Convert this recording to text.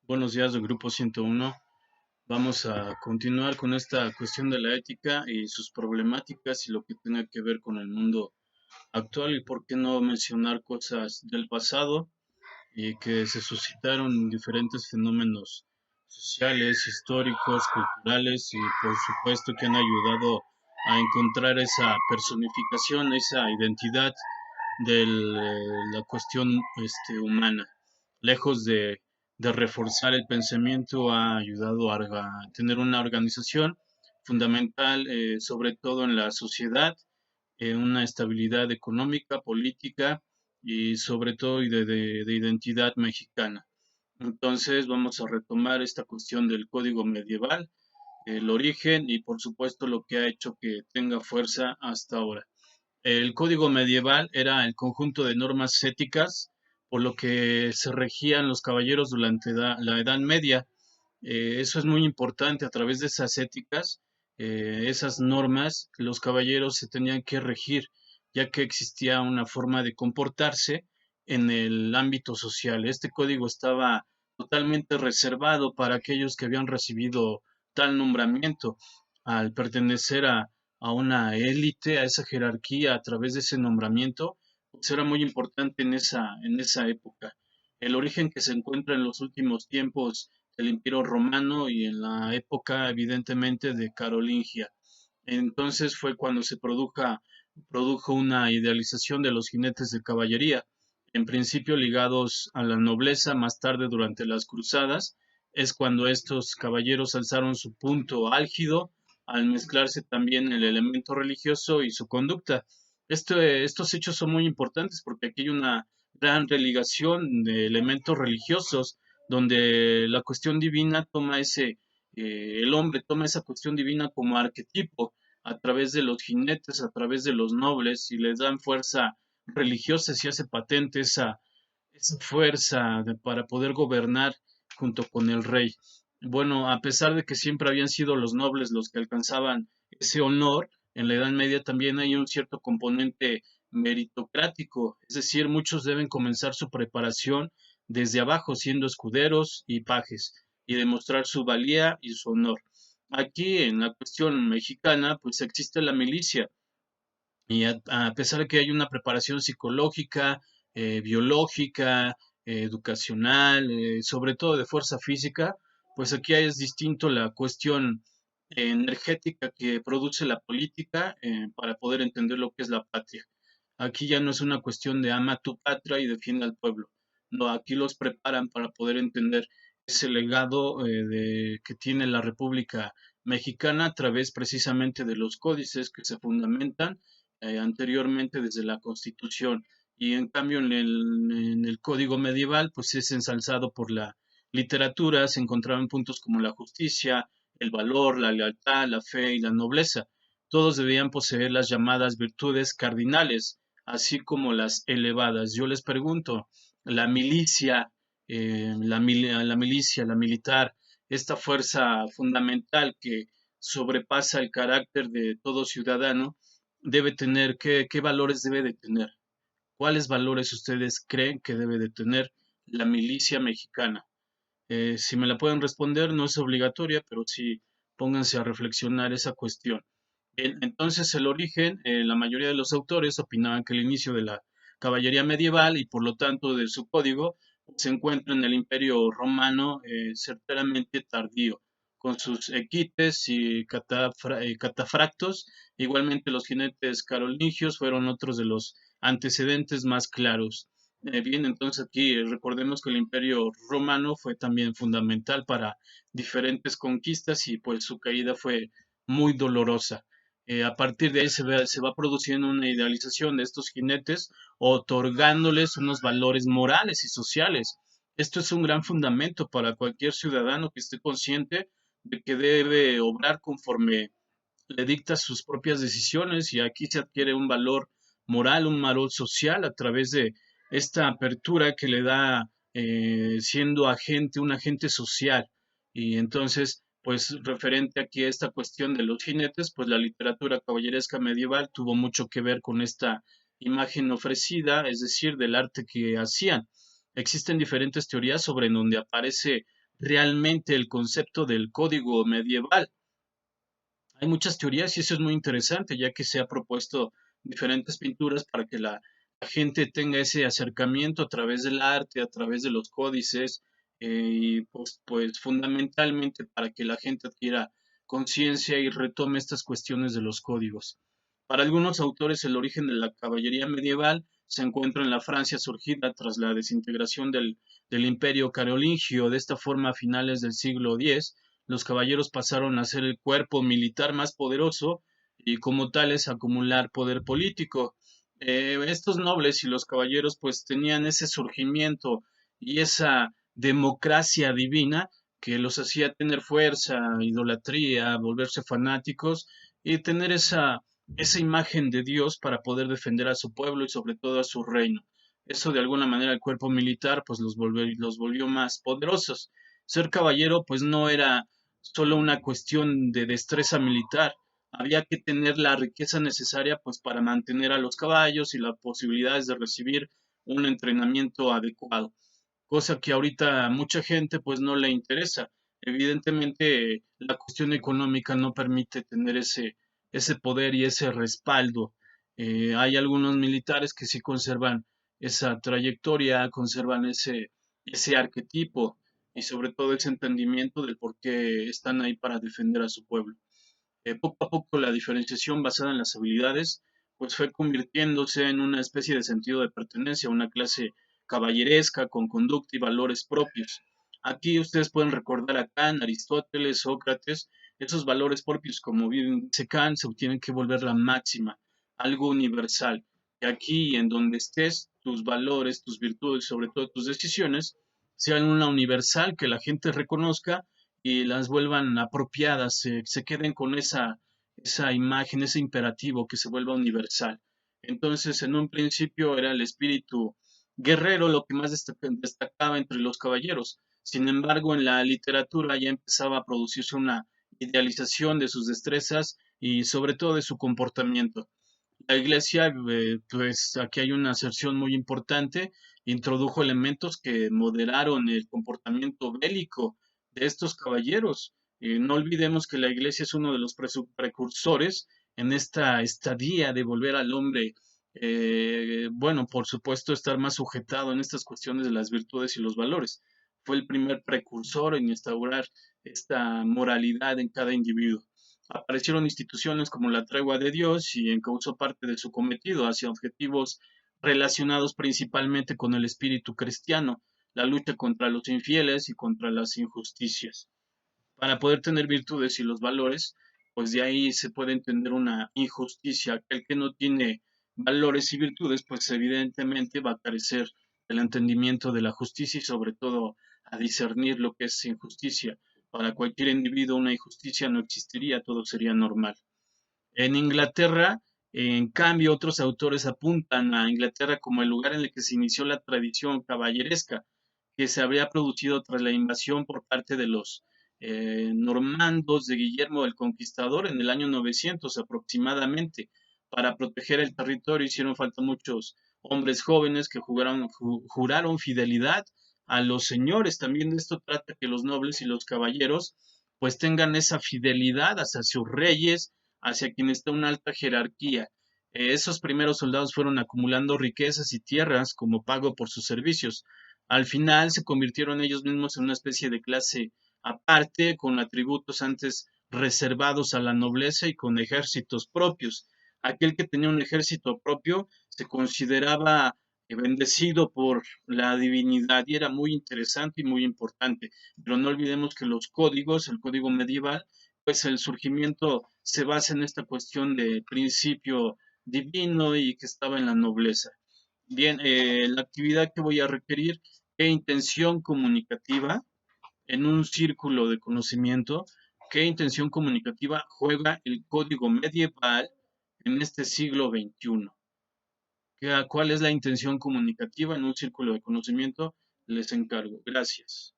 Buenos días del Grupo 101. Vamos a continuar con esta cuestión de la ética y sus problemáticas y lo que tenga que ver con el mundo actual y por qué no mencionar cosas del pasado y que se suscitaron diferentes fenómenos sociales, históricos, culturales y por supuesto que han ayudado a encontrar esa personificación, esa identidad de la cuestión humana. Lejos de reforzar el pensamiento, ha ayudado a tener una organización fundamental, sobre todo en la sociedad, una estabilidad económica, política y sobre todo de identidad mexicana. Entonces vamos a retomar esta cuestión del código medieval, el origen y por supuesto lo que ha hecho que tenga fuerza hasta ahora. El código medieval era el conjunto de normas éticas por lo que se regían los caballeros durante la Edad Media. Eso es muy importante. A través de esas éticas, esas normas, los caballeros se tenían que regir, ya que existía una forma de comportarse en el ámbito social. Este código estaba totalmente reservado para aquellos que habían recibido tal nombramiento al pertenecer a una élite, a esa jerarquía a través de ese nombramiento, pues era muy importante en esa época. El origen que se encuentra en los últimos tiempos del Imperio Romano y en la época, evidentemente, de Carolingia. Entonces fue cuando produjo una idealización de los jinetes de caballería, en principio ligados a la nobleza, más tarde durante las cruzadas, es cuando estos caballeros alzaron su punto álgido al mezclarse también el elemento religioso y su conducta. Estos hechos son muy importantes porque aquí hay una gran religación de elementos religiosos donde la cuestión divina toma el hombre toma esa cuestión divina como arquetipo a través de los jinetes, a través de los nobles y les dan fuerza religiosa, se hace patente esa fuerza para poder gobernar junto con el rey. Bueno, a pesar de que siempre habían sido los nobles los que alcanzaban ese honor, en la Edad Media también hay un cierto componente meritocrático, es decir, muchos deben comenzar su preparación desde abajo, siendo escuderos y pajes, y demostrar su valía y su honor. Aquí en la cuestión mexicana, pues existe la milicia, y a pesar de que hay una preparación psicológica, biológica, educacional, sobre todo de fuerza física, pues aquí es distinto la cuestión energética que produce la política para poder entender lo que es la patria. Aquí ya no es una cuestión de ama tu patria y defiende al pueblo. No, aquí los preparan para poder entender ese legado que tiene la República Mexicana a través precisamente de los códices que se fundamentan anteriormente desde la Constitución. Y en cambio en el Código Medieval pues es ensalzado por la literatura, se encontraban puntos como la justicia, el valor, la lealtad, la fe y la nobleza. Todos debían poseer las llamadas virtudes cardinales, así como las elevadas. Yo les pregunto, la milicia, la milicia, la militar, esta fuerza fundamental que sobrepasa el carácter de todo ciudadano, debe tener, qué valores debe de tener. ¿Cuáles valores ustedes creen que debe de tener la milicia mexicana? Si me la pueden responder, no es obligatoria, pero sí pónganse a reflexionar esa cuestión. Bien, entonces el origen, la mayoría de los autores opinaban que el inicio de la caballería medieval y por lo tanto de su código se encuentra en el Imperio Romano certeramente tardío, con sus equites y catafractos. Igualmente los jinetes carolingios fueron otros de los antecedentes más claros. Bien, entonces aquí recordemos que el Imperio Romano fue también fundamental para diferentes conquistas y pues su caída fue muy dolorosa. A partir de ahí se va produciendo una idealización de estos jinetes, otorgándoles unos valores morales y sociales. Esto es un gran fundamento para cualquier ciudadano que esté consciente de que debe obrar conforme le dicta sus propias decisiones y aquí se adquiere un valor moral, un valor social a través de esta apertura que le da siendo un agente social. Y entonces, pues referente aquí a esta cuestión de los jinetes, pues la literatura caballeresca medieval tuvo mucho que ver con esta imagen ofrecida, es decir, del arte que hacían. Existen diferentes teorías sobre en donde aparece realmente el concepto del código medieval. Hay muchas teorías y eso es muy interesante, ya que se ha propuesto diferentes pinturas para que la gente tenga ese acercamiento a través del arte, a través de los códices, y pues fundamentalmente para que la gente adquiera conciencia y retome estas cuestiones de los códigos. Para algunos autores, el origen de la caballería medieval se encuentra en la Francia surgida tras la desintegración del Imperio Carolingio. De esta forma, a finales del siglo X, los caballeros pasaron a ser el cuerpo militar más poderoso y como tales acumular poder político. Estos nobles y los caballeros pues tenían ese surgimiento y esa democracia divina que los hacía tener fuerza, idolatría, volverse fanáticos y tener esa imagen de Dios para poder defender a su pueblo y sobre todo a su reino. Eso de alguna manera el cuerpo militar pues los volvió más poderosos. Ser caballero pues no era solo una cuestión de destreza militar, había que tener la riqueza necesaria pues para mantener a los caballos y las posibilidades de recibir un entrenamiento adecuado, cosa que ahorita a mucha gente pues no le interesa. Evidentemente la cuestión económica no permite tener ese poder y ese respaldo. Hay algunos militares que sí conservan esa trayectoria, conservan ese arquetipo y sobre todo ese entendimiento del por qué están ahí para defender a su pueblo. Poco a poco la diferenciación basada en las habilidades pues fue convirtiéndose en una especie de sentido de pertenencia, una clase caballeresca con conducta y valores propios. Aquí ustedes pueden recordar a Kant, Aristóteles, Sócrates, esos valores propios, como bien dice Kant, se tienen que volver la máxima, algo universal. Y aquí, en donde estés, tus valores, tus virtudes, sobre todo tus decisiones, sean una universal que la gente reconozca y las vuelvan apropiadas, se queden con esa imagen, ese imperativo que se vuelva universal. Entonces, en un principio era el espíritu guerrero lo que más destacaba entre los caballeros. Sin embargo, en la literatura ya empezaba a producirse una idealización de sus destrezas y sobre todo de su comportamiento. La iglesia, pues aquí hay una aserción muy importante, introdujo elementos que moderaron el comportamiento bélico de estos caballeros. No olvidemos que la iglesia es uno de los precursores en esta estadía de volver al hombre, bueno, por supuesto, estar más sujetado en estas cuestiones de las virtudes y los valores. Fue el primer precursor en instaurar esta moralidad en cada individuo. Aparecieron instituciones como la Tregua de Dios y encauzó parte de su cometido hacia objetivos relacionados principalmente con el espíritu cristiano, la lucha contra los infieles y contra las injusticias. Para poder tener virtudes y los valores, pues de ahí se puede entender una injusticia. Aquel que no tiene valores y virtudes, pues evidentemente va a carecer del entendimiento de la justicia y sobre todo a discernir lo que es injusticia. Para cualquier individuo una injusticia no existiría, todo sería normal. En Inglaterra, en cambio, otros autores apuntan a Inglaterra como el lugar en el que se inició la tradición caballeresca, que se habría producido tras la invasión por parte de los normandos de Guillermo el Conquistador en el año 900 aproximadamente. Para proteger el territorio hicieron falta muchos hombres jóvenes que juraron fidelidad a los señores. También de esto trata que los nobles y los caballeros pues tengan esa fidelidad hacia sus reyes, hacia quien está una alta jerarquía. Esos primeros soldados fueron acumulando riquezas y tierras como pago por sus servicios. Al final se convirtieron ellos mismos en una especie de clase aparte, con atributos antes reservados a la nobleza y con ejércitos propios. Aquel que tenía un ejército propio se consideraba bendecido por la divinidad y era muy interesante y muy importante. Pero no olvidemos que los códigos, el código medieval, pues el surgimiento se basa en esta cuestión de principio divino y que estaba en la nobleza. Bien, la actividad que voy a requerir, qué intención comunicativa en un círculo de conocimiento, qué intención comunicativa juega el código medieval en este siglo XXI. ¿Cuál es la intención comunicativa en un círculo de conocimiento? Les encargo. Gracias.